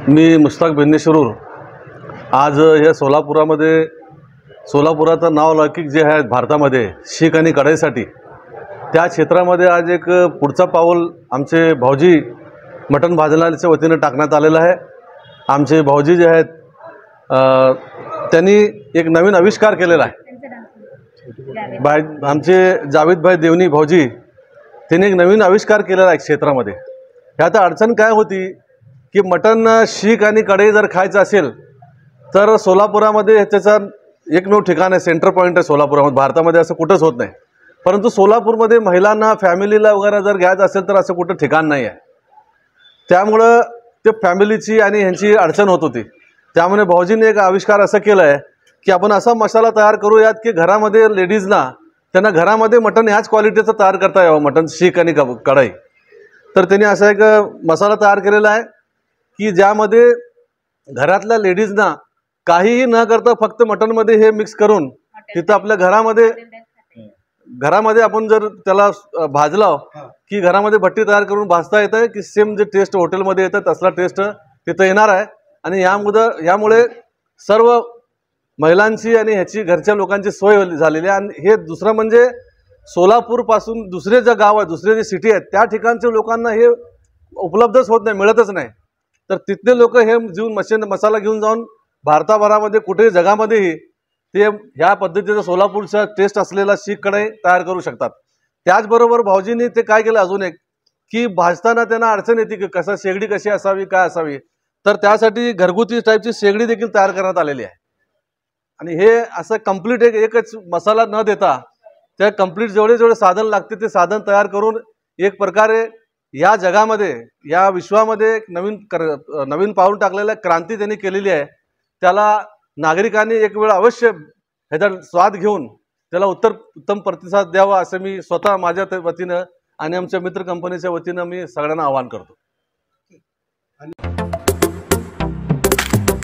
मी मुश्ताक बेन्नेशिरूर आज या सोलापुराचं नाव लौकिक जे आहे भारतामध्ये शीख आणि कढईसाठी त्या क्षेत्रामध्ये आज एक पुढचा पाऊल आमचे भाऊजी मटण भाजनाच्या वतीने टाकण्यात आलेलं आहे। आमचे भाऊजी जे आहेत त्यांनी एक नवीन आविष्कार केलेला आहे। आमचे जावेद भाई देवनी भाऊजी त्यांनी एक नवीन आविष्कार केलेला आहे क्षेत्रामध्ये। ह्यात अडचण काय होती की मटण शीख आणि कढई जर खायचं असेल तर सोलापुरामध्ये त्याचं एकमेव ठिकाण आहे, सेंटर पॉईंट आहे सोलापुरामध्ये। भारतामध्ये असं कुठंच होत नाही, परंतु सोलापूरमध्ये महिलांना फॅमिलीला वगैरे जर घ्यायचं असेल तर असं कुठं ठिकाण नाही आहे। त्यामुळं ते फॅमिलीची आणि ह्यांची अडचण होत होती। त्यामुळे भाऊजीने एक आविष्कार असं केलं आहे की आपण असा मसाला तयार करूयात की घरामध्ये लेडीजना त्यांना घरामध्ये मटण ह्याच क्वालिटीचं तयार करता यावं, मटण शीख आणि कढई। तर त्यांनी असा एक मसाला तयार केलेला आहे की ज्यामध्ये घरातल्या लेडीजना काहीही न करता फक्त मटणमध्ये हे मिक्स करून तिथं आपल्या घरामध्ये आपण जर त्याला भाजला की घरामध्ये भट्टी तयार करून भाजता येतं की सेम जे टेस्ट हॉटेलमध्ये येतं तसला टेस्ट तिथं येणार आहे। आणि यामुळे सर्व महिलांची आणि ह्याची घरच्या लोकांची सोय झालेली आहे। आणि हे दुसरं म्हणजे सोलापूरपासून दुसरे जे गाव आहे, दुसरे जे सिटी आहेत त्या ठिकाणच्या लोकांना हे उपलब्धच होत नाही, मिळतच नाही। तर तिथले लोक हे मसाला घेऊन जाऊन भारताभरामध्ये कुठेही जगामध्येही ते ह्या पद्धतीचा सोलापूरचा टेस्ट असलेला शीख कढई तयार करू शकतात। त्याचबरोबर भाऊजींनी ते काय केलं अजून एक की भाजताना त्यांना अडचण येते की कसं शेगडी कशी असावी, काय असावी, तर त्यासाठी घरगुती टाईपची शेगडी देखील तयार करण्यात आलेली आहे। आणि हे असं कंप्लीट एकच मसाला न देता त्या कंप्लीट जेवढे साधन लागते ते साधन तयार करून एक प्रकारे या जगामध्ये या विश्वामध्ये एक नवीन पाऊल टाकलेला क्रांती त्यांनी केलेली आहे। त्याला नागरिकांनी एक वेळ अवश्य ह्याचा स्वाद घेऊन त्याला उत्तम प्रतिसाद द्यावा असं मी स्वतः माझ्या वतीनं आणि आमच्या मित्र कंपनीच्या वतीनं मी सगळ्यांना आवाहन करतो।